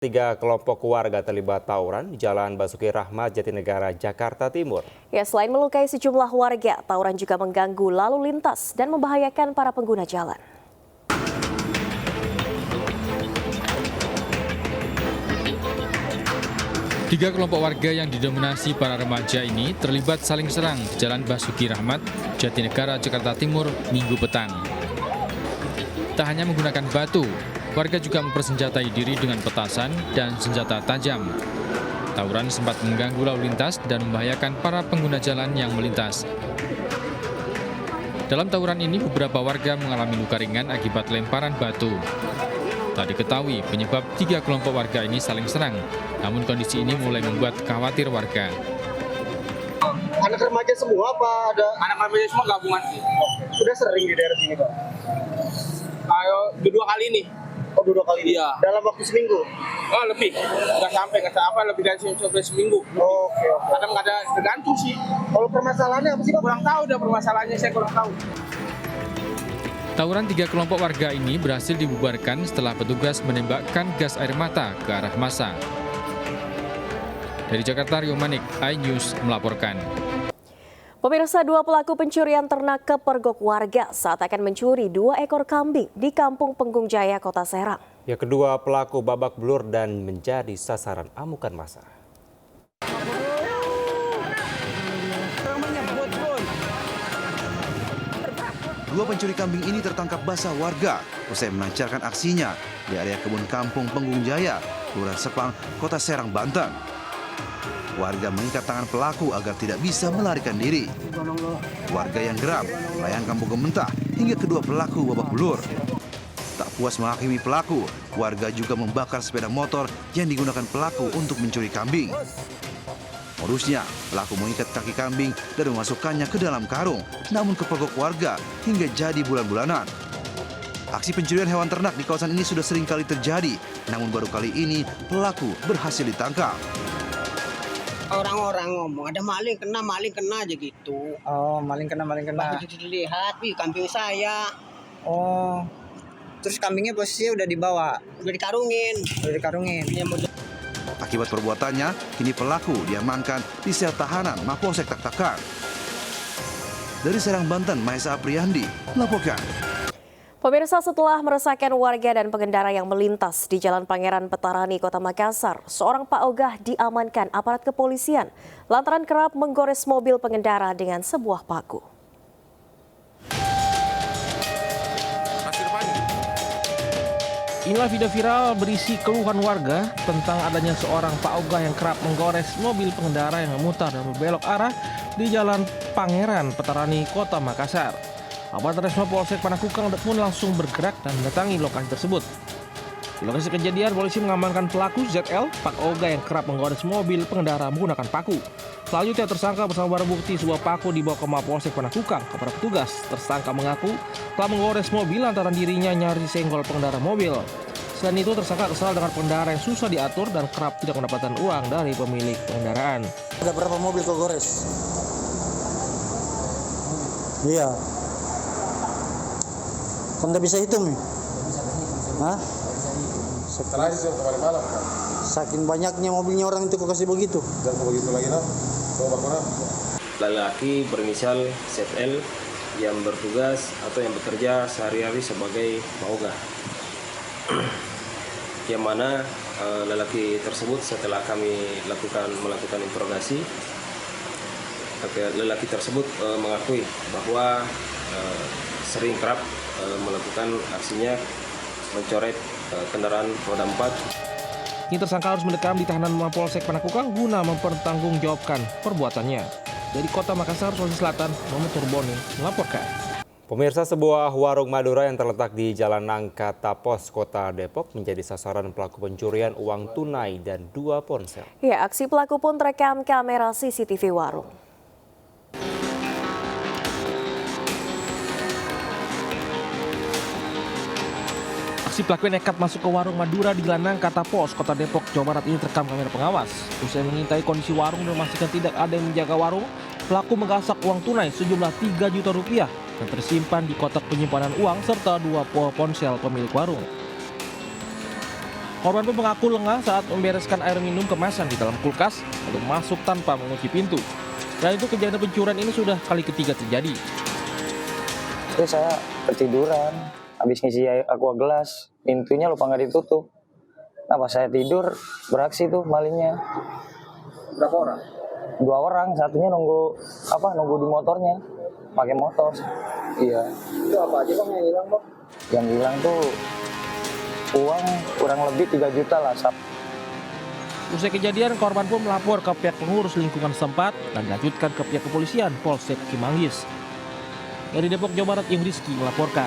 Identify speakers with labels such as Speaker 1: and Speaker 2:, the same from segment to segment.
Speaker 1: Tiga kelompok warga terlibat tawuran di Jalan Basuki Rahmat, Jatinegara, Jakarta Timur.
Speaker 2: Ya, selain melukai sejumlah warga, tawuran juga mengganggu lalu lintas dan membahayakan para pengguna jalan.
Speaker 3: Tiga kelompok warga yang didominasi para remaja ini terlibat saling serang di Jalan Basuki Rahmat, Jatinegara, Jakarta Timur, Minggu petang. Tak hanya menggunakan batu, warga juga mempersenjatai diri dengan petasan dan senjata tajam. Tawuran sempat mengganggu lalu lintas dan membahayakan para pengguna jalan yang melintas. Dalam tawuran ini, beberapa warga mengalami luka ringan akibat lemparan batu. Tak diketahui penyebab tiga kelompok warga ini saling serang, namun kondisi ini mulai membuat khawatir warga.
Speaker 4: Anak remaja semua apa ada?
Speaker 5: Anak remaja semua gabungan sih.
Speaker 4: Sudah sering di daerah sini, Pak?
Speaker 5: Ayo, dua kali nih.
Speaker 4: Oh, dua kali ini?
Speaker 5: Iya.
Speaker 4: Dalam waktu seminggu?
Speaker 5: Oh, lebih. Nggak sampai lebih dari seminggu.
Speaker 4: Oke.
Speaker 5: Kadang nggak ada, tergantung sih.
Speaker 4: Kalau permasalahannya apa sih, Pak?
Speaker 5: Kurang tahu dah permasalahannya, saya kurang tahu.
Speaker 3: Tawuran tiga kelompok warga ini berhasil dibubarkan setelah petugas menembakkan gas air mata ke arah massa. Dari Jakarta, Rio Manik, iNews melaporkan.
Speaker 2: Pemirsa, dua pelaku pencurian ternak kepergok warga saat akan mencuri 2 ekor kambing di Kampung Penggung Jaya, Kota Serang.
Speaker 1: Ya, kedua pelaku babak belur dan menjadi sasaran amukan massa.
Speaker 6: Dua pencuri kambing ini tertangkap basah warga usai melancarkan aksinya di area kebun Kampung Penggung Jaya, Kelurahan Sepang, Kota Serang, Banten. Warga mengikat tangan pelaku agar tidak bisa melarikan diri. Warga yang geram melayangkan pukul mentah hingga kedua pelaku babak belur. Tak puas menghakimi pelaku, warga juga membakar sepeda motor yang digunakan pelaku untuk mencuri kambing. Modusnya, pelaku mengikat kaki kambing dan memasukkannya ke dalam karung, namun kepergok warga hingga jadi bulan-bulanan. Aksi pencurian hewan ternak di kawasan ini sudah sering kali terjadi, namun baru kali ini pelaku berhasil ditangkap.
Speaker 7: Orang-orang ngomong ada maling kena aja gitu.
Speaker 4: Oh, maling kena.
Speaker 7: Begitu dilihat, wih kambing saya.
Speaker 4: Oh, terus kambingnya posisinya udah dibawa?
Speaker 7: Udah dikarungin. Ya,
Speaker 6: Akibat perbuatannya, kini pelaku diamankan di sel tahanan Mapolsek Tak-Takan. Dari Serang, Banten, Maesa Apriandi melaporkan.
Speaker 2: Pemirsa, setelah meresahkan warga dan pengendara yang melintas di Jalan Pangeran Petarani, Kota Makassar, seorang Pak Ogah diamankan aparat kepolisian lantaran kerap menggores mobil pengendara dengan sebuah paku.
Speaker 8: Inilah video viral berisi keluhan warga tentang adanya seorang Pak Ogah yang kerap menggores mobil pengendara yang memutar dan berbelok arah di Jalan Pangeran Petarani, Kota Makassar. Aparat Resmo Polsek Panakukang pun langsung bergerak dan mendatangi lokasi tersebut. Di lokasi kejadian, polisi mengamankan pelaku ZL, Pak Ogah yang kerap menggores mobil pengendara menggunakan paku. Selanjutnya tersangka bersama barang bukti sebuah paku dibawa ke Mapolsek Panakukang. Kepada petugas, tersangka mengaku telah menggores mobil lantaran dirinya nyaris senggol pengendara mobil. Selain itu, tersangka kesal dengan pengendara yang susah diatur dan kerap tidak mendapatkan uang dari pemilik pengendaraan.
Speaker 4: Ada berapa mobil kau gores? Iya. Kau nggak bisa hitung nih? Hah?
Speaker 9: Terakhir sih kemarin malam kan.
Speaker 4: Saking banyaknya mobilnya orang itu kau kasih begitu?
Speaker 9: Jangan begitu lagi nah. Coba mana?
Speaker 10: Lelaki berinisial ZL yang bertugas atau yang bekerja sehari-hari sebagai Pak yang mana lelaki tersebut setelah kami melakukan interogasi, lelaki tersebut mengakui bahwa sering kerap melakukan aksinya mencoret kendaraan roda 4.
Speaker 8: Kini tersangka harus mendekam di tahanan Mapolsek Panakukang guna mempertanggungjawabkan perbuatannya. Dari Kota Makassar, Sulawesi Selatan, Muhammad Turboni melaporkan.
Speaker 1: Pemirsa, sebuah warung Madura yang terletak di Jalan Nangka Tapos, Kota Depok menjadi sasaran pelaku pencurian uang tunai dan 2 ponsel.
Speaker 2: Ya, aksi pelaku pun terekam kamera CCTV warung.
Speaker 8: Aksi pelaku nekat masuk ke warung Madura di Jalan Nangka Tapos, Kota Depok, Jawa Barat ini terekam kamera pengawas. Usai mengintai kondisi warung dan memastikan tidak ada yang menjaga warung, pelaku menggasak uang tunai sejumlah 3 juta rupiah yang tersimpan di kotak penyimpanan uang serta 2 ponsel pemilik warung. Korban pun mengaku lengah saat membereskan air minum kemasan di dalam kulkas, lalu masuk tanpa mengunci pintu. Dan itu kejadian pencurian ini sudah kali ketiga terjadi.
Speaker 11: Itu saya ketiduran, habis ngisi aqua gelas, pintunya lupa nggak ditutup. Nah pas saya tidur, beraksi tuh malingnya.
Speaker 5: Berapa orang?
Speaker 11: 2 orang, satunya nunggu di motornya, pakai motor. Iya.
Speaker 5: Itu apa aja bang yang hilang bang?
Speaker 11: Yang hilang tuh uang kurang lebih 3 juta lah.
Speaker 8: Usai kejadian, korban pun melapor ke pihak pengurus lingkungan setempat dan dilanjutkan ke pihak kepolisian Polsek Cimanggis. Dari Depok, Jawa Barat, Im Rizky melaporkan.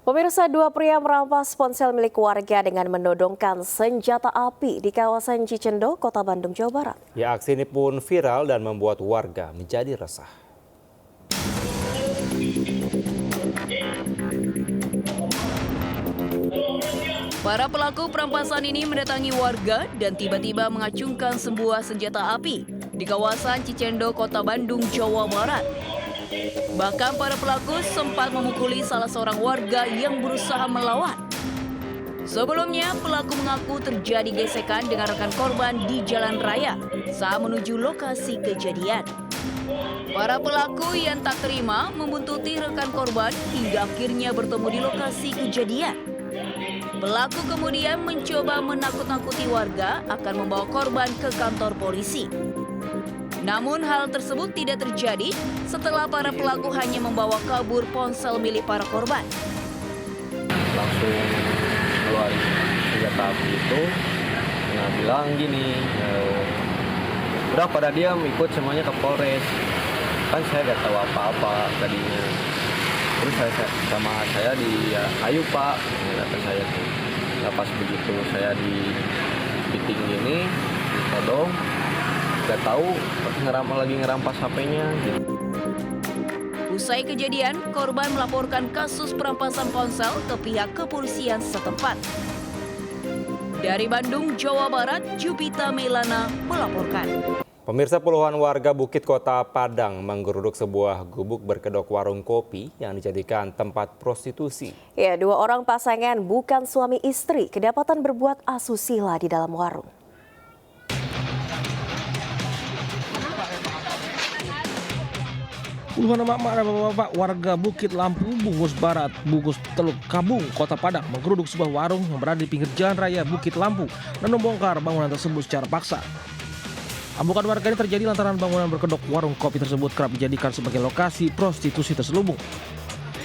Speaker 2: Pemirsa, 2 pria merampas ponsel milik warga dengan menodongkan senjata api di kawasan Cicendo, Kota Bandung, Jawa Barat.
Speaker 1: Ya, aksi ini pun viral dan membuat warga menjadi resah.
Speaker 12: Para pelaku perampasan ini mendatangi warga dan tiba-tiba mengacungkan sebuah senjata api di kawasan Cicendo, Kota Bandung, Jawa Barat. Bahkan para pelaku sempat memukuli salah seorang warga yang berusaha melawan. Sebelumnya, pelaku mengaku terjadi gesekan dengan rekan korban di jalan raya saat menuju lokasi kejadian. Para pelaku yang tak terima membuntuti rekan korban hingga akhirnya bertemu di lokasi kejadian. Pelaku kemudian mencoba menakut-nakuti warga akan membawa korban ke kantor polisi. Namun hal tersebut tidak terjadi setelah para pelaku hanya membawa kabur ponsel milik para korban.
Speaker 11: Langsung keluar senjata api itu, bilang gini, udah pada diam, ikut semuanya ke Polres. Kan saya gak tahu apa-apa tadinya. Terus saya ayo Pak, kata saya tuh. Nah, pas begitu saya di piting gini, ditodong, gak tahu lagi ngerampas HP-nya.
Speaker 12: Usai kejadian, korban melaporkan kasus perampasan ponsel ke pihak kepolisian setempat. Dari Bandung, Jawa Barat, Jupita Melana melaporkan.
Speaker 1: Pemirsa, puluhan warga Bukit Kota Padang menggeruduk sebuah gubuk berkedok warung kopi yang dijadikan tempat prostitusi.
Speaker 2: Ya, 2 orang pasangan bukan suami istri kedapatan berbuat asusila di dalam warung.
Speaker 8: Puluhan emak-emak dan bapak-bapak warga Bukit Lampu, Bungus Barat, Bungus Teluk Kabung, Kota Padang menggeruduk sebuah warung yang berada di pinggir jalan raya Bukit Lampu dan membongkar bangunan tersebut secara paksa. Amukan warga ini terjadi lantaran bangunan berkedok warung kopi tersebut kerap dijadikan sebagai lokasi prostitusi terselubung.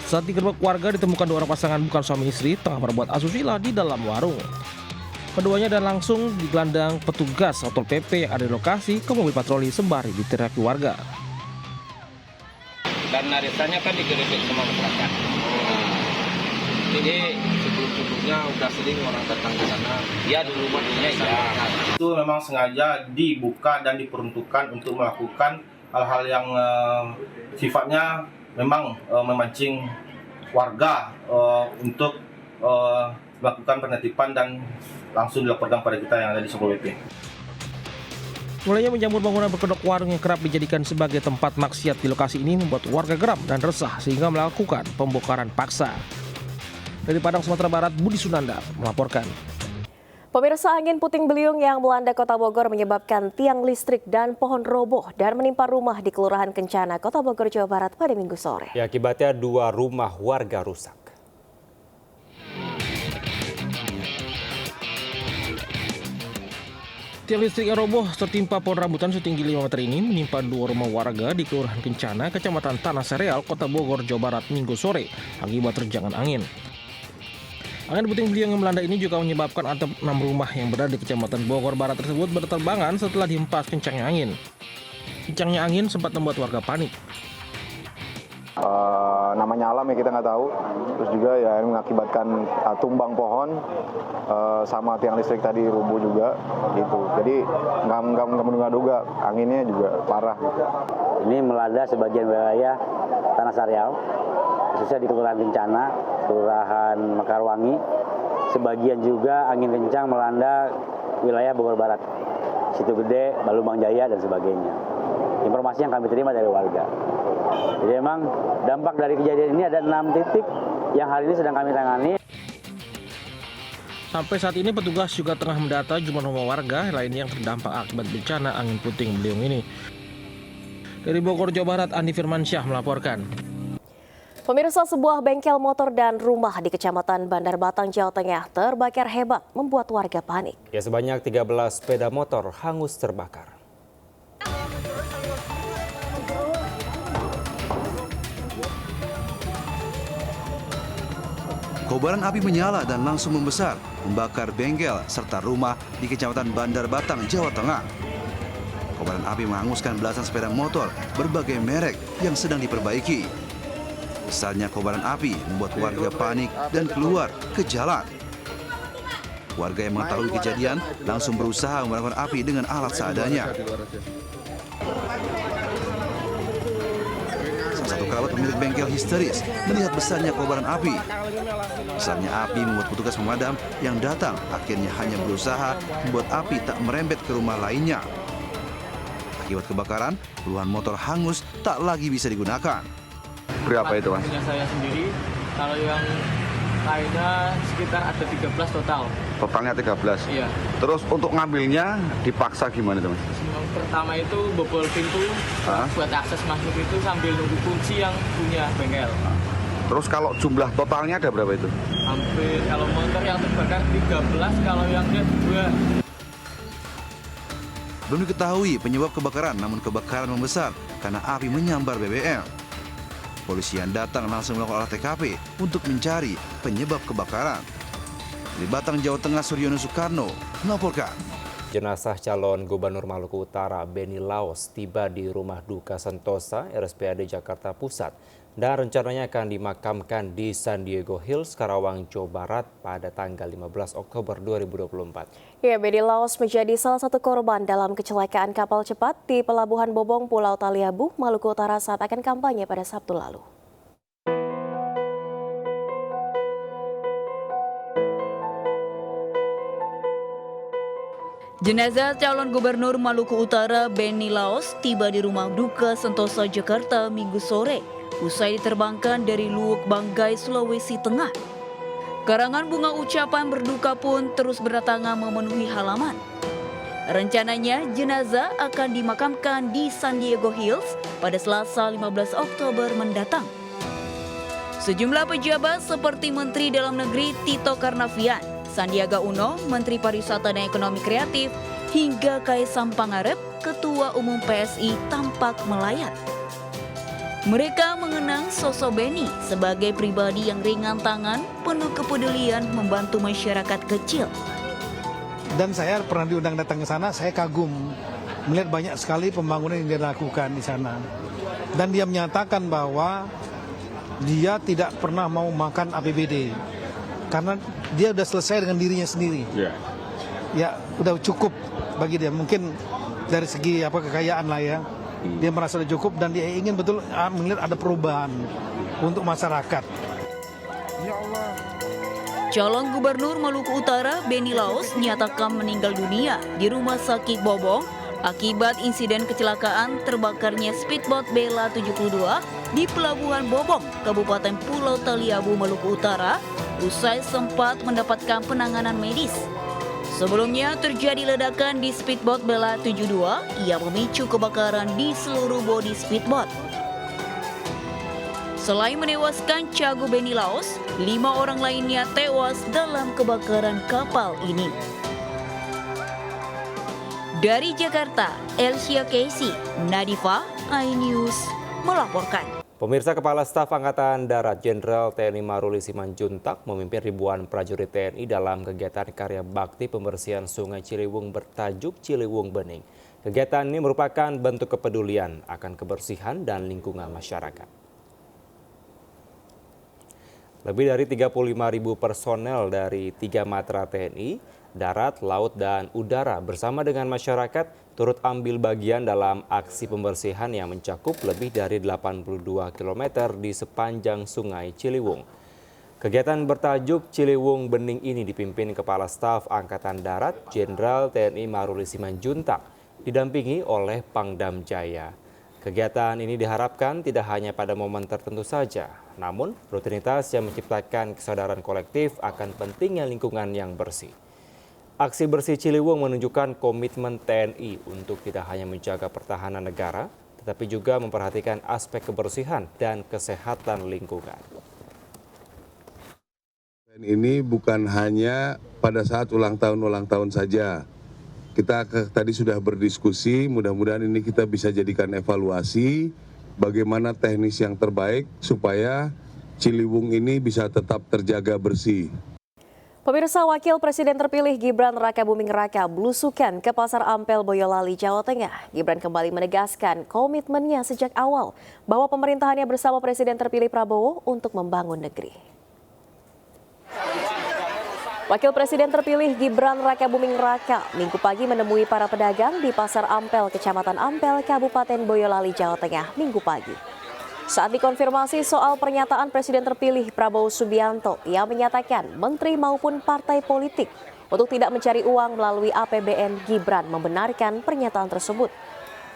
Speaker 8: Saat digerebek warga ditemukan 2 orang pasangan bukan suami istri tengah berbuat asusila di dalam warung. Keduanya dan langsung digelandang petugas Satpol PP yang ada di lokasi ke mobil patroli sembari diteriaki warga.
Speaker 5: Dan arisannya kan digerebek sama masyarakat. Jadi sebelum-sebelumnya udah sering orang datang ke sana. Ya dulu matinya ya.
Speaker 9: Itu memang sengaja dibuka dan diperuntukkan untuk melakukan hal-hal yang sifatnya memang memancing warga untuk melakukan penertiban dan langsung dilaporkan pada kita yang ada di Satpol PP.
Speaker 8: Mulainya menjamur bangunan berkedok warung yang kerap dijadikan sebagai tempat maksiat di lokasi ini membuat warga geram dan resah sehingga melakukan pembongkaran paksa. Dari Padang, Sumatera Barat, Budi Sunanda melaporkan.
Speaker 2: Pemirsa, angin puting beliung yang melanda Kota Bogor menyebabkan tiang listrik dan pohon roboh dan menimpa rumah di Kelurahan Kencana, Kota Bogor, Jawa Barat pada Minggu sore.
Speaker 1: Ya, akibatnya 2 rumah warga rusak.
Speaker 8: Tiang listrik yang roboh tertimpa pohon rambutan setinggi 5 meter ini menimpa 2 rumah warga di Kelurahan Kencana, Kecamatan Tanah Sereal, Kota Bogor, Jawa Barat, Minggu sore akibat terjangan angin. Angin puting beliung yang melanda ini juga menyebabkan atap 6 rumah yang berada di Kecamatan Bogor Barat tersebut berterbangan setelah dihempas kencangnya angin. Kencangnya angin sempat membuat warga panik.
Speaker 13: Namanya alam ya, kita nggak tahu. Terus juga ya mengakibatkan tumbang pohon sama tiang listrik tadi rubuh juga gitu. Jadi nggak menduga-duga anginnya juga parah. Gitu.
Speaker 11: Ini melanda sebagian wilayah Tanah Sereal, khususnya di Kelurahan Kencana, Kelurahan Mekarwangi. Sebagian juga angin kencang melanda wilayah Bogor Barat, Situ Gede, Balubang Jaya dan sebagainya. Informasi yang kami terima dari warga. Jadi memang dampak dari kejadian ini ada 6 titik yang hari ini sedang kami tangani.
Speaker 8: Sampai saat ini petugas juga tengah mendata jumlah rumah warga lainnya yang terdampak akibat bencana angin puting beliung ini. Dari Bogor, Jawa Barat, Andi Firmansyah melaporkan.
Speaker 2: Pemirsa, sebuah bengkel motor dan rumah di Kecamatan Bandar Batang, Jawa Tengah terbakar hebat membuat warga panik.
Speaker 1: Ya, sebanyak 13 sepeda motor hangus terbakar.
Speaker 6: Kobaran api menyala dan langsung membesar, membakar bengkel serta rumah di Kecamatan Bandar Batang, Jawa Tengah. Kobaran api menghanguskan belasan sepeda motor berbagai merek yang sedang diperbaiki. Besarnya kobaran api membuat warga panik dan keluar ke jalan. Warga yang mengetahui kejadian langsung berusaha memadamkan api dengan alat seadanya. Salah satu kerabat pemilik bengkel histeris melihat besarnya kobaran api. Besarnya api membuat petugas pemadam yang datang akhirnya hanya berusaha membuat api tak merembet ke rumah lainnya. Akibat kebakaran, puluhan motor hangus tak lagi bisa digunakan.
Speaker 11: Berapa itu, Mas?
Speaker 14: Punya saya sendiri, kalau yang lainnya sekitar ada 13 total.
Speaker 11: Totalnya 13?
Speaker 14: Iya.
Speaker 11: Terus untuk ngambilnya dipaksa gimana itu, Mas?
Speaker 14: Yang pertama itu bobol pintu, buat akses masuk itu sambil nunggu kunci yang punya bengkel.
Speaker 11: Terus kalau jumlah totalnya ada berapa itu?
Speaker 14: Hampir, kalau motor yang terbakar 13, kalau yang dia 2.
Speaker 6: Belum diketahui penyebab kebakaran, namun kebakaran membesar karena api menyambar BBM. Polisian datang langsung melakukan olah TKP untuk mencari penyebab kebakaran. Di Batang, Jawa Tengah, Suryono Soekarno melaporkan.
Speaker 1: Jenazah calon Gubernur Maluku Utara Benny Laos tiba di Rumah Duka Sentosa, RSPAD Jakarta Pusat, dan rencananya akan dimakamkan di San Diego Hills, Karawang, Jawa Barat pada tanggal 15 Oktober 2024.
Speaker 2: Ya, Benny Laos menjadi salah satu korban dalam kecelakaan kapal cepat di Pelabuhan Bobong, Pulau Taliabu, Maluku Utara saat akan kampanye pada Sabtu lalu.
Speaker 12: Jenazah calon Gubernur Maluku Utara Benny Laos tiba di Rumah Duka Sentosa, Jakarta Minggu sore, usai diterbangkan dari Luwuk Banggai, Sulawesi Tengah. Karangan bunga ucapan berduka pun terus berdatangan memenuhi halaman. Rencananya jenazah akan dimakamkan di San Diego Hills pada Selasa 15 Oktober mendatang. Sejumlah pejabat seperti Menteri Dalam Negeri Tito Karnavian, Sandiaga Uno, Menteri Pariwisata dan Ekonomi Kreatif, hingga Kaisang Pangarep, Ketua Umum PSI tampak melayat. Mereka mengenang sosok Benny sebagai pribadi yang ringan tangan, penuh kepedulian membantu masyarakat kecil.
Speaker 15: Dan saya pernah diundang datang ke sana, saya kagum melihat banyak sekali pembangunan yang dia lakukan di sana. Dan dia menyatakan bahwa dia tidak pernah mau makan APBD. Karena dia udah selesai dengan dirinya sendiri. Ya, udah cukup bagi dia. Mungkin dari segi kekayaan lah ya. Dia merasa udah cukup dan dia ingin betul melihat ada perubahan untuk masyarakat. Ya Allah.
Speaker 12: Calon Gubernur Maluku Utara Benny Laos nyatakan meninggal dunia di Rumah Sakit Bobong akibat insiden kecelakaan terbakarnya speedboat Bella 72 di Pelabuhan Bobong, Kabupaten Pulau Taliabu, Maluku Utara, usai sempat mendapatkan penanganan medis. Sebelumnya terjadi ledakan di speedboat Bella 72 yang memicu kebakaran di seluruh bodi speedboat. Selain menewaskan Cagu Benny Laos, 5 orang lainnya tewas dalam kebakaran kapal ini. Dari Jakarta, Elsia Casey, Nadifa, iNews melaporkan.
Speaker 1: Pemirsa, Kepala Staf Angkatan Darat Jenderal TNI Maruli Simanjuntak memimpin ribuan prajurit TNI dalam kegiatan karya bakti pembersihan Sungai Ciliwung bertajuk Ciliwung Bening. Kegiatan ini merupakan bentuk kepedulian akan kebersihan dan lingkungan masyarakat. Lebih dari 35.000 personel dari 3 matra TNI, darat, laut, dan udara bersama dengan masyarakat turut ambil bagian dalam aksi pembersihan yang mencakup lebih dari 82 km di sepanjang Sungai Ciliwung. Kegiatan bertajuk Ciliwung Bening ini dipimpin Kepala Staf Angkatan Darat Jenderal TNI Maruli Simanjuntak, didampingi oleh Pangdam Jaya. Kegiatan ini diharapkan tidak hanya pada momen tertentu saja, Namun, rutinitas yang menciptakan kesadaran kolektif akan pentingnya lingkungan yang bersih. Aksi bersih Ciliwung menunjukkan komitmen TNI untuk tidak hanya menjaga pertahanan negara, tetapi juga memperhatikan aspek kebersihan dan kesehatan lingkungan.
Speaker 16: Ini bukan hanya pada saat ulang tahun saja. Kita tadi sudah berdiskusi, mudah-mudahan ini kita bisa jadikan evaluasi bagaimana teknis yang terbaik supaya Ciliwung ini bisa tetap terjaga bersih.
Speaker 2: Pemirsa, Wakil Presiden terpilih Gibran Rakabuming Raka belusukan ke Pasar Ampel, Boyolali, Jawa Tengah. Gibran kembali menegaskan komitmennya sejak awal bahwa pemerintahannya bersama Presiden terpilih Prabowo untuk membangun negeri. Wakil Presiden terpilih Gibran Rakabuming Raka Minggu pagi menemui para pedagang di Pasar Ampel, Kecamatan Ampel, Kabupaten Boyolali, Jawa Tengah, Minggu pagi. Saat dikonfirmasi soal pernyataan Presiden terpilih Prabowo Subianto, ia menyatakan menteri maupun partai politik untuk tidak mencari uang melalui APBN. Gibran membenarkan pernyataan tersebut.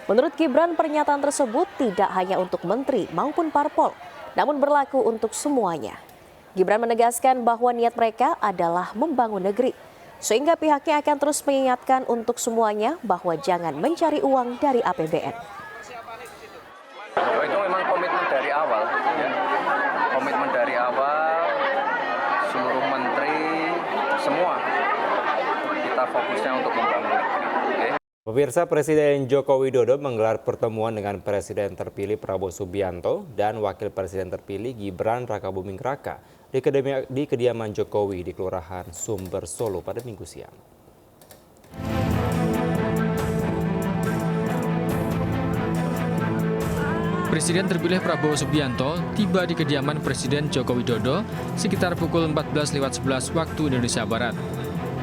Speaker 2: Menurut Gibran, pernyataan tersebut tidak hanya untuk menteri maupun parpol, namun berlaku untuk semuanya. Gibran menegaskan bahwa niat mereka adalah membangun negeri, sehingga pihaknya akan terus mengingatkan untuk semuanya bahwa jangan mencari uang dari APBN.
Speaker 17: Itu memang komitmen dari awal, ya. Komitmen dari awal, seluruh menteri, semua kita fokusnya untuk membangun negeri. Okay?
Speaker 1: Pemirsa, Presiden Joko Widodo menggelar pertemuan dengan Presiden terpilih Prabowo Subianto dan Wakil Presiden terpilih Gibran Rakabuming Raka di kediaman Jokowi di Kelurahan Sumber, Solo pada Minggu siang.
Speaker 3: Presiden terpilih Prabowo Subianto tiba di kediaman Presiden Joko Widodo sekitar pukul 14.11 waktu Indonesia Barat.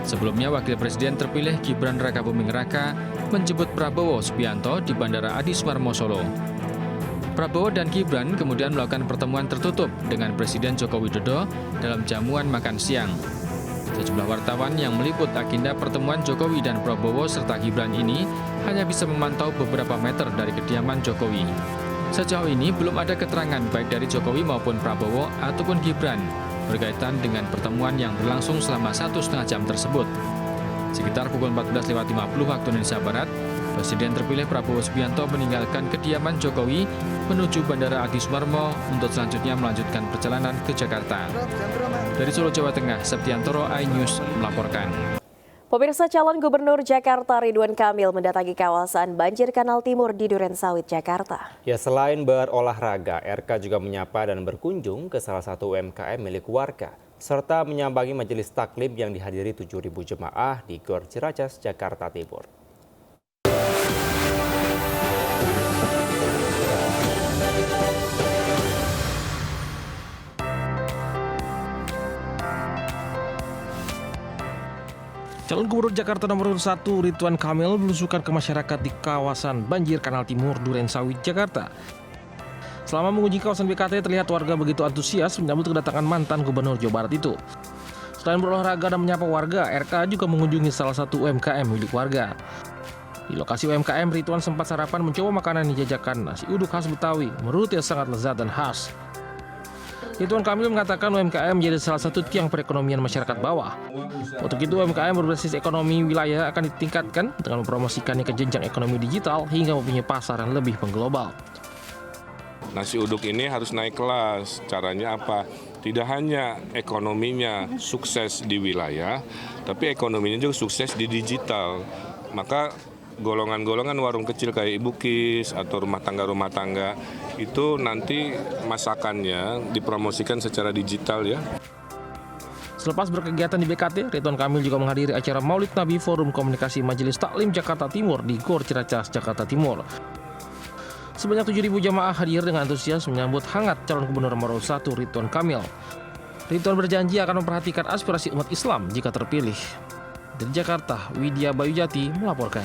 Speaker 3: Sebelumnya, Wakil Presiden terpilih Gibran Rakabuming Raka menjemput Prabowo Subianto di Bandara Adi Sumarmo, Solo. Prabowo dan Gibran kemudian melakukan pertemuan tertutup dengan Presiden Joko Widodo dalam jamuan makan siang. Sejumlah wartawan yang meliput agenda pertemuan Jokowi dan Prabowo serta Gibran ini hanya bisa memantau beberapa meter dari kediaman Jokowi. Sejauh ini belum ada keterangan baik dari Jokowi maupun Prabowo ataupun Gibran berkaitan dengan pertemuan yang berlangsung selama 1,5 jam tersebut. Sekitar pukul 14.50 waktu Indonesia Barat, Presiden terpilih Prabowo Subianto meninggalkan kediaman Jokowi menuju Bandara Adi Sumarmo untuk selanjutnya melanjutkan perjalanan ke Jakarta. Dari Solo, Jawa Tengah, Septiantoro, iNews melaporkan.
Speaker 2: Pemirsa, calon Gubernur Jakarta Ridwan Kamil mendatangi kawasan Banjir Kanal Timur di Durensawit, Jakarta.
Speaker 1: Ya, selain berolahraga, RK juga menyapa dan berkunjung ke salah satu UMKM milik warga, serta menyambangi majelis taklim yang dihadiri 7.000 jemaah di Gor Ciracas, Jakarta Timur.
Speaker 8: Calon Gubernur Jakarta nomor 1 Ridwan Kamil belusukan ke masyarakat di kawasan Banjir Kanal Timur, Durensawit, Jakarta. Selama mengunjungi kawasan BKT, terlihat warga begitu antusias menyambut kedatangan mantan Gubernur Jawa Barat itu. Selain berolahraga dan menyapa warga, RK juga mengunjungi salah satu UMKM milik warga. Di lokasi UMKM, Ridwan sempat sarapan mencoba makanan yang dijajakan nasi uduk khas Betawi, menurutnya sangat lezat dan khas. Ridwan Kamil mengatakan UMKM menjadi salah satu tiang perekonomian masyarakat bawah. Untuk itu UMKM berbasis ekonomi wilayah akan ditingkatkan dengan mempromosikannya ke jenjang ekonomi digital hingga mempunyai pasar yang lebih mengglobal.
Speaker 18: Nasi uduk ini harus naik kelas. Caranya apa? Tidak hanya ekonominya sukses di wilayah, tapi ekonominya juga sukses di digital. Maka golongan-golongan warung kecil kayak Ibu Kis atau rumah tangga itu nanti masakannya dipromosikan secara digital ya.
Speaker 8: Selepas berkegiatan di BKT, Ridwan Kamil juga menghadiri acara Maulid Nabi Forum Komunikasi Majelis Taklim Jakarta Timur di Gor Ciracas, Jakarta Timur. Sebanyak 7.000 jamaah hadir dengan antusias menyambut hangat calon Gubernur nomor 1 Ridwan Kamil. Ridwan berjanji akan memperhatikan aspirasi umat Islam jika terpilih. Dari Jakarta, Widya Bayujati melaporkan.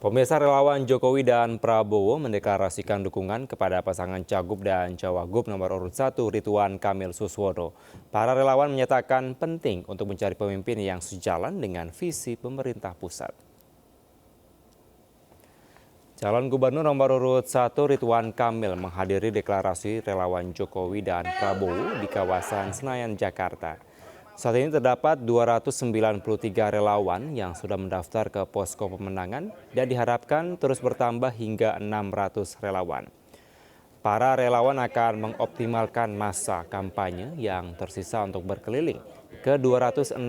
Speaker 1: Pemirsa, relawan Jokowi dan Prabowo mendeklarasikan dukungan kepada pasangan Cagup dan Cawagup nomor urut 1 Ridwan Kamil Suswono. Para relawan menyatakan penting untuk mencari pemimpin yang sejalan dengan visi pemerintah pusat. Calon Gubernur nomor urut 1 Ridwan Kamil menghadiri deklarasi relawan Jokowi dan Prabowo di kawasan Senayan, Jakarta. Saat ini terdapat 293 relawan yang sudah mendaftar ke posko pemenangan dan diharapkan terus bertambah hingga 600 relawan. Para relawan akan mengoptimalkan masa kampanye yang tersisa untuk berkeliling ke 267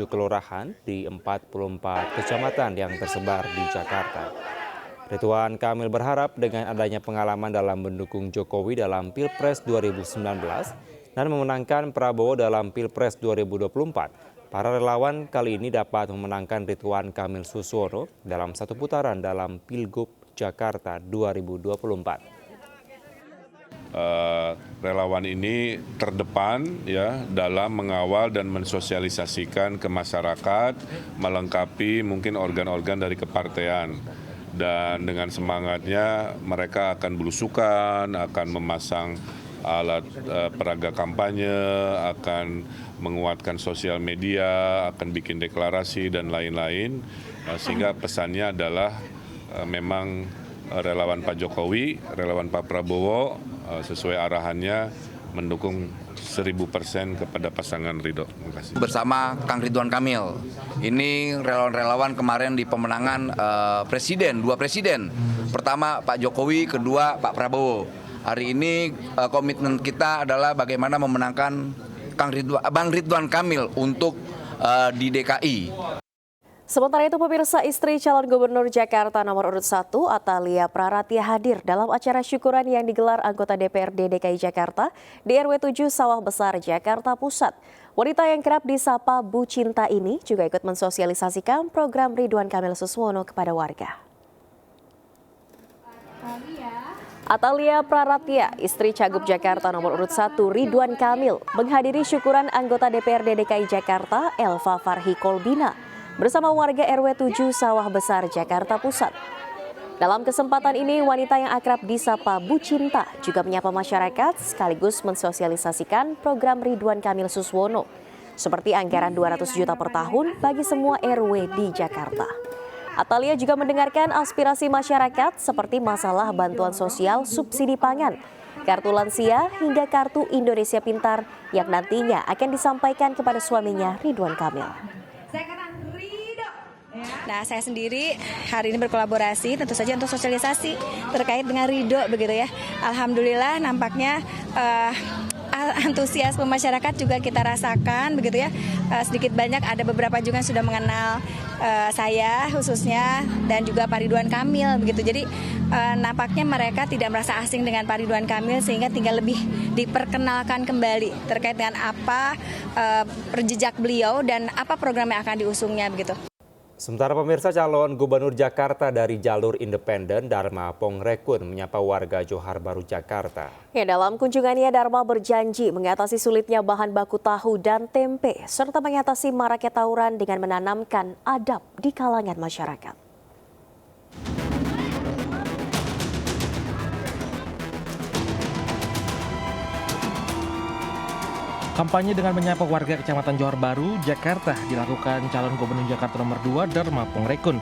Speaker 1: kelurahan di 44 kecamatan yang tersebar di Jakarta. Ridwan Kamil berharap dengan adanya pengalaman dalam mendukung Jokowi dalam Pilpres 2019 dan memenangkan Prabowo dalam Pilpres 2024, para relawan kali ini dapat memenangkan Ridwan Kamil Suswono dalam satu putaran dalam Pilgub Jakarta 2024.
Speaker 18: Relawan ini terdepan ya dalam mengawal dan mensosialisasikan ke masyarakat, melengkapi mungkin organ-organ dari kepartean. Dan dengan semangatnya mereka akan belusukan, akan memasang alat peraga kampanye, akan menguatkan sosial media, akan bikin deklarasi dan lain-lain. Sehingga pesannya adalah memang relawan Pak Jokowi, relawan Pak Prabowo sesuai arahannya mendukung 1000% kepada pasangan Ridho. Terima kasih.
Speaker 19: Bersama Kang Ridwan Kamil, ini relawan-relawan kemarin di pemenangan dua presiden. Pertama Pak Jokowi, kedua Pak Prabowo. Hari ini komitmen kita adalah bagaimana memenangkan Bang Ridwan Kamil untuk di DKI.
Speaker 2: Sementara itu, pemirsa, istri calon gubernur Jakarta nomor urut 1, Atalia Praratia hadir dalam acara syukuran yang digelar anggota DPRD DKI Jakarta di RW 7 Sawah Besar, Jakarta Pusat. Wanita yang kerap disapa Bu Cinta ini juga ikut mensosialisasikan program Ridwan Kamil Suswono kepada warga. Atalia Praratia, istri Cagup Jakarta nomor urut 1 Ridwan Kamil, menghadiri syukuran anggota DPRD DKI Jakarta Elva Farhi Kolbina bersama warga RW 7 Sawah Besar, Jakarta Pusat. Dalam kesempatan ini, wanita yang akrab disapa Bu Cinta juga menyapa masyarakat sekaligus mensosialisasikan program Ridwan Kamil Suswono, seperti anggaran 200 juta per tahun bagi semua RW di Jakarta. Atalia juga mendengarkan aspirasi masyarakat seperti masalah bantuan sosial, subsidi pangan, kartu lansia, hingga kartu Indonesia Pintar yang nantinya akan disampaikan kepada suaminya Ridwan Kamil.
Speaker 20: Nah, saya sendiri hari ini berkolaborasi tentu saja untuk sosialisasi terkait dengan Ridho begitu ya. Alhamdulillah nampaknya antusiasme masyarakat juga kita rasakan begitu ya. Sedikit banyak ada beberapa juga yang sudah mengenal saya khususnya dan juga Pak Ridwan Kamil begitu. Jadi nampaknya mereka tidak merasa asing dengan Pak Ridwan Kamil sehingga tinggal lebih diperkenalkan kembali terkait dengan apa jejak beliau dan apa program yang akan diusungnya begitu.
Speaker 1: Sementara pemirsa, calon gubernur Jakarta dari jalur independen Dharma Pongrekun menyapa warga Johar Baru, Jakarta.
Speaker 2: Ya, dalam kunjungannya Dharma berjanji mengatasi sulitnya bahan baku tahu dan tempe serta mengatasi maraknya tawuran dengan menanamkan adab di kalangan masyarakat.
Speaker 8: Kampanye dengan menyapa warga Kecamatan Johar Baru, Jakarta dilakukan calon gubernur Jakarta nomor 2 Dharma Pongrekun.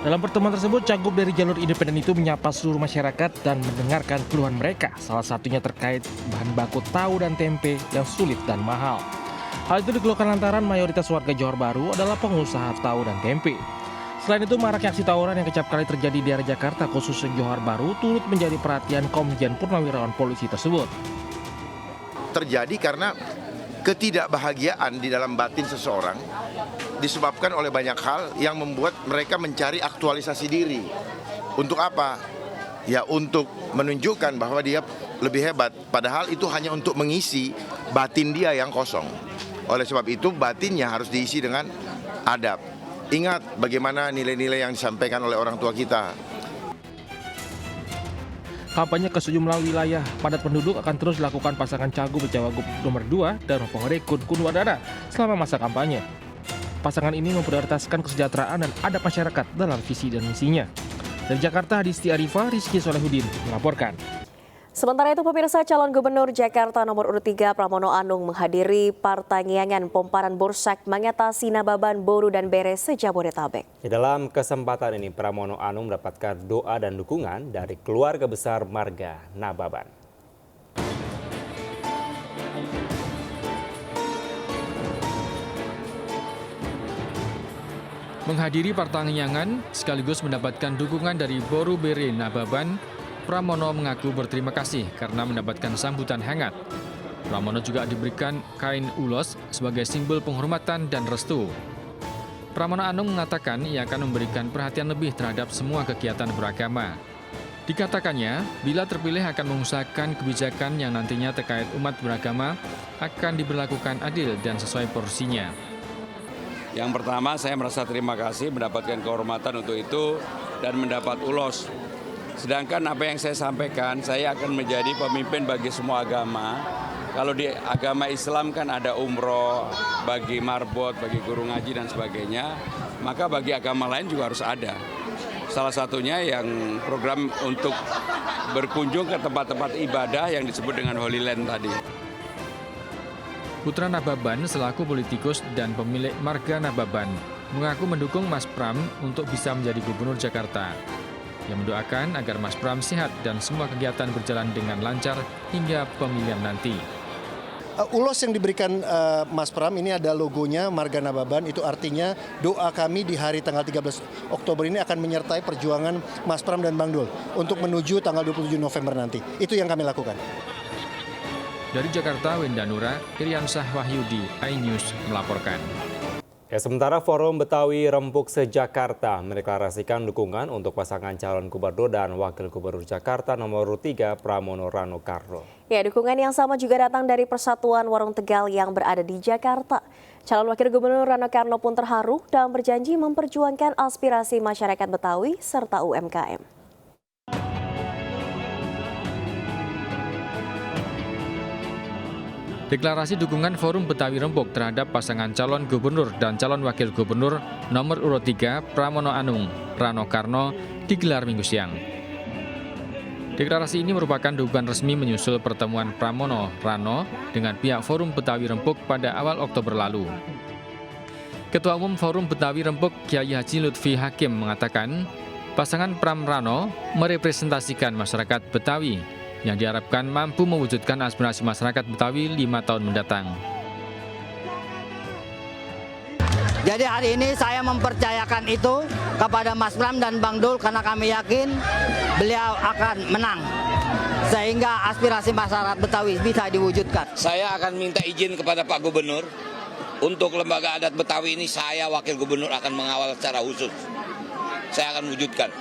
Speaker 8: Dalam pertemuan tersebut, cagup dari jalur independen itu menyapa seluruh masyarakat dan mendengarkan keluhan mereka, salah satunya terkait bahan baku tahu dan tempe yang sulit dan mahal. Hal itu dikeluhkan lantaran mayoritas warga Johar Baru adalah pengusaha tahu dan tempe. Selain itu, maraknya aksi tawuran yang kecap kali terjadi di area Jakarta, khususnya Johar Baru, turut menjadi perhatian Komjen Purnawirawan Polisi tersebut.
Speaker 21: Terjadi karena ketidakbahagiaan di dalam batin seseorang disebabkan oleh banyak hal yang membuat mereka mencari aktualisasi diri. Untuk apa? Ya untuk menunjukkan bahwa dia lebih hebat. Padahal itu hanya untuk mengisi batin dia yang kosong. Oleh sebab itu batinnya harus diisi dengan adab. Ingat bagaimana nilai-nilai yang disampaikan oleh orang tua kita.
Speaker 8: Kampanye ke sejumlah wilayah padat penduduk akan terus dilakukan pasangan cagup cawagup nomor 2 Dharma Pongrekun Kunwadana selama masa kampanye. Pasangan ini memprioritaskan kesejahteraan dan adab masyarakat dalam visi dan misinya. Dari Jakarta, Hadisti Arifa, Rizky Solehudin melaporkan.
Speaker 2: Sementara itu pemirsa, calon gubernur Jakarta nomor urut 3 Pramono Anung menghadiri pertandingan pomparan Bursak mengatasi Nababan, Boru dan Beres se-Jabodetabek.
Speaker 1: Dalam kesempatan ini Pramono Anung mendapatkan doa dan dukungan dari keluarga besar marga Nababan.
Speaker 3: Menghadiri pertandingan sekaligus mendapatkan dukungan dari Boru Bere Nababan, Pramono mengaku berterima kasih karena mendapatkan sambutan hangat. Pramono juga diberikan kain ulos sebagai simbol penghormatan dan restu. Pramono Anung mengatakan ia akan memberikan perhatian lebih terhadap semua kegiatan beragama. Dikatakannya, bila terpilih akan mengusahakan kebijakan yang nantinya terkait umat beragama akan diberlakukan adil dan sesuai porsinya.
Speaker 7: Yang pertama, saya merasa terima kasih mendapatkan kehormatan untuk itu dan mendapat ulos. Sedangkan apa yang saya sampaikan, saya akan menjadi pemimpin bagi semua agama. Kalau di agama Islam kan ada umroh, bagi marbot, bagi guru ngaji dan sebagainya, maka bagi agama lain juga harus ada. Salah satunya yang program untuk berkunjung ke tempat-tempat ibadah yang disebut dengan Holy Land tadi.
Speaker 3: Putra Nababan selaku politikus dan pemilik marga Nababan mengaku mendukung Mas Pram untuk bisa menjadi gubernur Jakarta. Yang mendoakan agar Mas Pram sehat dan semua kegiatan berjalan dengan lancar hingga pemilihan nanti.
Speaker 22: Ulos yang diberikan Mas Pram ini ada logonya Marga Nababan, itu artinya doa kami di hari tanggal 13 Oktober ini akan menyertai perjuangan Mas Pram dan Bang Dul untuk menuju tanggal 27 November nanti. Itu yang kami lakukan.
Speaker 3: Dari Jakarta, Wendanura, Iriansah Wahyudi, iNews melaporkan.
Speaker 1: Sementara Forum Betawi Rempuk se-Jakarta mendeklarasikan dukungan untuk pasangan calon gubernur dan wakil gubernur Jakarta nomor 3 Pramono Rano Karno.
Speaker 2: Dukungan yang sama juga datang dari Persatuan Warung Tegal yang berada di Jakarta. Calon wakil gubernur Rano Karno pun terharu dan berjanji memperjuangkan aspirasi masyarakat Betawi serta UMKM.
Speaker 3: Deklarasi dukungan Forum Betawi Rempuk terhadap pasangan calon gubernur dan calon wakil gubernur nomor urut 3 Pramono Anung, Rano Karno digelar Minggu siang. Deklarasi ini merupakan dukungan resmi menyusul pertemuan Pramono Rano dengan pihak Forum Betawi Rempuk pada awal Oktober lalu. Ketua Umum Forum Betawi Rempuk Kyai Haji Lutfi Hakim mengatakan pasangan Pram Rano merepresentasikan masyarakat Betawi yang diharapkan mampu mewujudkan aspirasi masyarakat Betawi 5 tahun mendatang.
Speaker 23: Jadi hari ini saya mempercayakan itu kepada Mas Pram dan Bang Dul karena kami yakin beliau akan menang. Sehingga aspirasi masyarakat Betawi bisa diwujudkan.
Speaker 24: Saya akan minta izin kepada Pak Gubernur untuk lembaga adat Betawi ini saya wakil gubernur akan mengawal secara khusus. Saya akan wujudkan.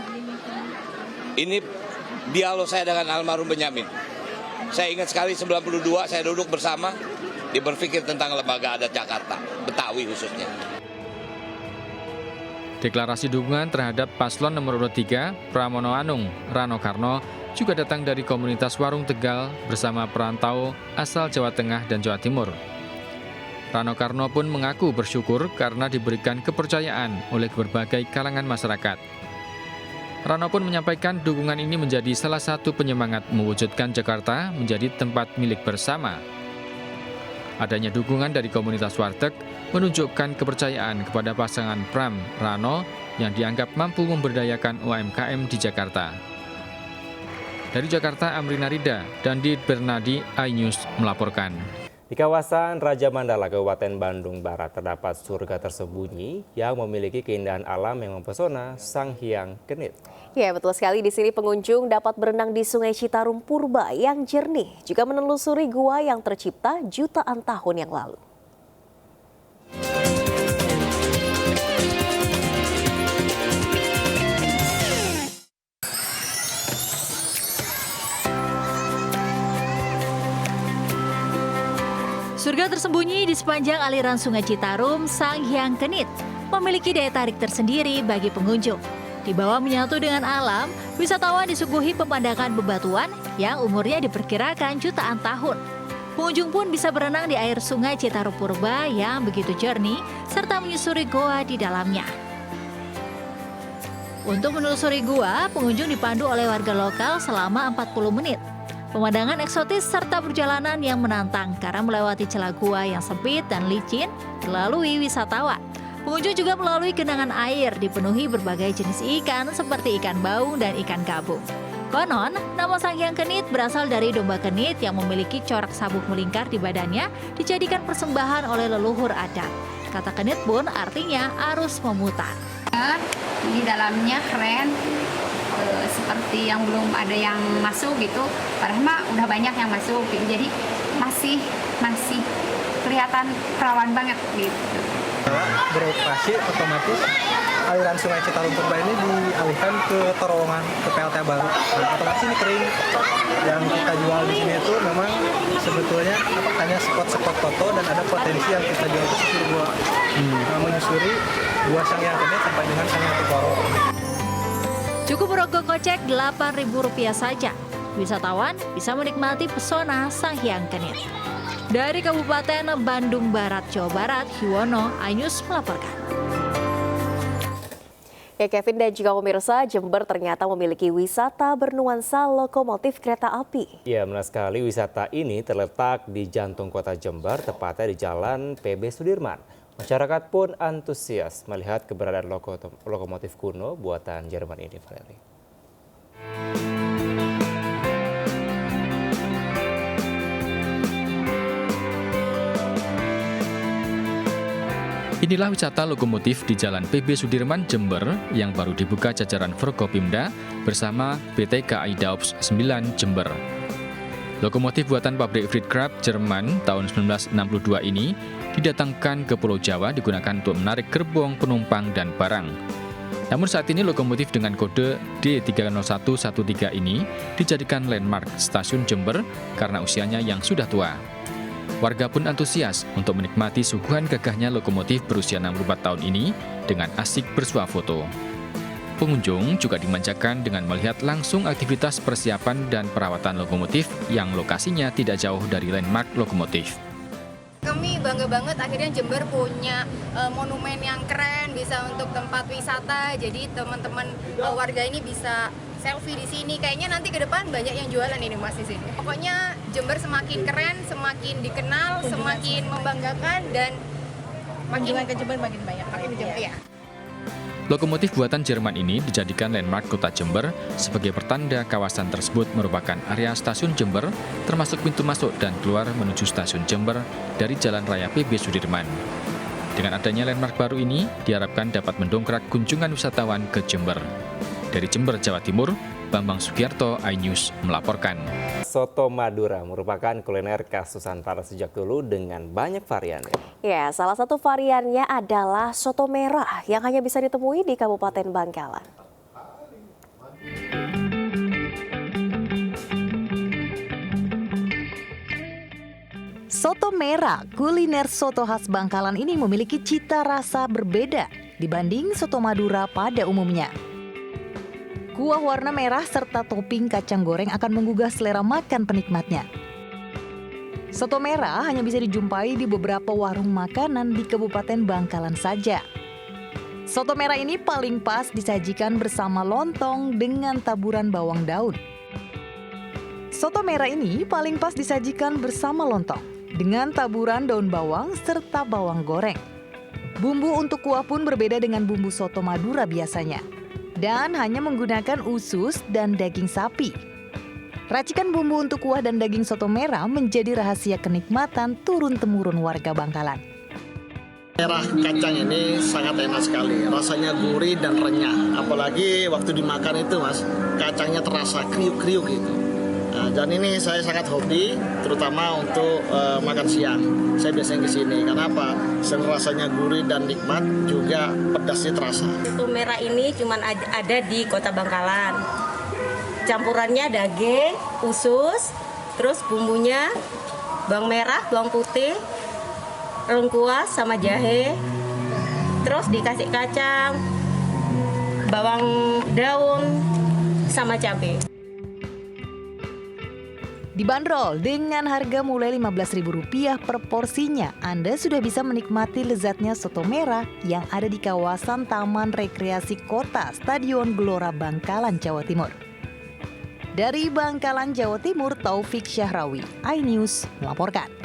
Speaker 24: Ini dialog saya dengan almarhum Benyamin. Saya ingat sekali 92 saya duduk bersama, dia berpikir tentang lembaga adat Jakarta, Betawi khususnya.
Speaker 3: Deklarasi dukungan terhadap paslon nomor urut 3 Pramono Anung, Rano Karno juga datang dari komunitas Warung Tegal bersama perantau asal Jawa Tengah dan Jawa Timur. Rano Karno pun mengaku bersyukur karena diberikan kepercayaan oleh berbagai kalangan masyarakat. Rano pun menyampaikan dukungan ini menjadi salah satu penyemangat mewujudkan Jakarta menjadi tempat milik bersama. Adanya dukungan dari komunitas warteg menunjukkan kepercayaan kepada pasangan Pram Rano yang dianggap mampu memberdayakan UMKM di Jakarta. Dari Jakarta, Amrina Rida dan Did Bernadi, iNews melaporkan.
Speaker 1: Di kawasan Raja Mandala, Kabupaten Bandung Barat terdapat surga tersembunyi yang memiliki keindahan alam yang mempesona, Sang Hyang Kenit.
Speaker 2: Ya, betul sekali. Di sini pengunjung dapat berenang di Sungai Citarum Purba yang jernih, juga menelusuri gua yang tercipta jutaan tahun yang lalu.
Speaker 25: Surga tersembunyi di sepanjang aliran Sungai Citarum, Sang Hyang Kenit memiliki daya tarik tersendiri bagi pengunjung. Di bawah menyatu dengan alam, wisatawan disuguhi pemandangan bebatuan yang umurnya diperkirakan jutaan tahun. Pengunjung pun bisa berenang di air Sungai Citarum Purba yang begitu jernih, serta menyusuri goa di dalamnya. Untuk menelusuri gua, pengunjung dipandu oleh warga lokal selama 40 menit. Pemandangan eksotis serta perjalanan yang menantang karena melewati celah gua yang sempit dan licin dilalui wisatawan. Pengunjung juga melalui genangan air dipenuhi berbagai jenis ikan seperti ikan baung dan ikan gabung. Konon, nama Sang Hyang Kenit berasal dari domba kenit yang memiliki corak sabuk melingkar di badannya dijadikan persembahan oleh leluhur adat. Kata kenit pun artinya arus memutar.
Speaker 4: Di dalamnya keren, seperti yang belum ada yang masuk gitu. Padahal mah udah banyak yang masuk, jadi masih kelihatan perawan banget gitu.
Speaker 5: Beroperasi otomatis aliran Sungai Citarum Purba ini dialihkan ke terowongan ke PLTA baru. Nah, otomatis ini kering. Yang kita jual di sini itu memang sebetulnya hanya spot-spot foto dan ada potensi yang kita jual itu susur gua. Menyusuri gua Sang Hyang Kenit sampai dengan Sang Hyang Tukoro.
Speaker 25: Cukup merogoh kocek Rp8.000 saja. Wisatawan bisa menikmati pesona Sang Hyang Kenit. Dari Kabupaten Bandung Barat, Jawa Barat, Yuwono, iNews melaporkan.
Speaker 2: Ya Kevin dan juga pemirsa, Jember ternyata memiliki wisata bernuansa lokomotif kereta api.
Speaker 1: Ya, benar sekali, wisata ini terletak di jantung kota Jember, tepatnya di Jalan PB Sudirman. Masyarakat pun antusias melihat keberadaan lokomotif kuno buatan Jerman ini, Freddy.
Speaker 3: Inilah wisata lokomotif di Jalan PB Sudirman, Jember yang baru dibuka jajaran Forkopimda bersama PT KAI Daops 9 Jember. Lokomotif buatan pabrik Friedkraft Jerman tahun 1962 ini didatangkan ke Pulau Jawa digunakan untuk menarik gerbong penumpang dan barang. Namun saat ini lokomotif dengan kode D30113 ini dijadikan landmark stasiun Jember karena usianya yang sudah tua. Warga pun antusias untuk menikmati suguhan gagahnya lokomotif berusia 64 tahun ini dengan asik bersuah foto. Pengunjung juga dimanjakan dengan melihat langsung aktivitas persiapan dan perawatan lokomotif yang lokasinya tidak jauh dari landmark lokomotif.
Speaker 9: Kami bangga banget akhirnya Jember punya monumen yang keren, bisa untuk tempat wisata. Jadi teman-teman warga ini bisa selfie di sini. Kayaknya nanti ke depan banyak yang jualan ini Mas di sini. Pokoknya Jember semakin keren, semakin dikenal, semakin membanggakan dan makin ke Jember makin banyak. Makin di Jember ya.
Speaker 3: Lokomotif buatan Jerman ini dijadikan landmark kota Jember sebagai pertanda kawasan tersebut merupakan area stasiun Jember, termasuk pintu masuk dan keluar menuju stasiun Jember dari Jalan Raya PB Sudirman. Dengan adanya landmark baru ini, diharapkan dapat mendongkrak kunjungan wisatawan ke Jember. Dari Jember, Jawa Timur, Bambang Sugiarto, iNews melaporkan.
Speaker 1: Soto Madura merupakan kuliner khas Nusantara sejak dulu dengan banyak variannya.
Speaker 2: Ya, salah satu variannya adalah soto merah yang hanya bisa ditemui di Kabupaten Bangkalan.
Speaker 10: Soto merah, kuliner soto khas Bangkalan ini memiliki cita rasa berbeda dibanding soto Madura pada umumnya. Kuah warna merah serta topping kacang goreng akan menggugah selera makan penikmatnya. Soto merah hanya bisa dijumpai di beberapa warung makanan di Kabupaten Bangkalan saja. Soto merah ini paling pas disajikan bersama lontong dengan taburan bawang daun. Soto merah ini paling pas disajikan bersama lontong dengan taburan daun bawang serta bawang goreng. Bumbu untuk kuah pun berbeda dengan bumbu soto Madura biasanya, dan hanya menggunakan usus dan daging sapi. Racikan bumbu untuk kuah dan daging soto merah menjadi rahasia kenikmatan turun-temurun warga Bangkalan.
Speaker 13: Merah kacang ini sangat enak sekali, rasanya gurih dan renyah. Apalagi waktu dimakan itu Mas, kacangnya terasa kriuk-kriuk gitu. Nah, dan ini saya sangat hobi, terutama untuk makan siang. Saya biasanya kesini, karena apa? Selain rasanya gurih dan nikmat, juga pedasnya terasa.
Speaker 26: Soto merah ini cuma ada di Kota Bangkalan. Campurannya daging, usus, terus bumbunya bawang merah, bawang putih, lengkuas sama jahe, terus dikasih kacang, bawang daun, sama cabai.
Speaker 10: Dibanderol dengan harga mulai Rp15.000 per porsinya, Anda sudah bisa menikmati lezatnya soto merah yang ada di kawasan Taman Rekreasi Kota Stadion Gelora Bangkalan, Jawa Timur. Dari Bangkalan, Jawa Timur, Taufik Syahrawi, iNews melaporkan.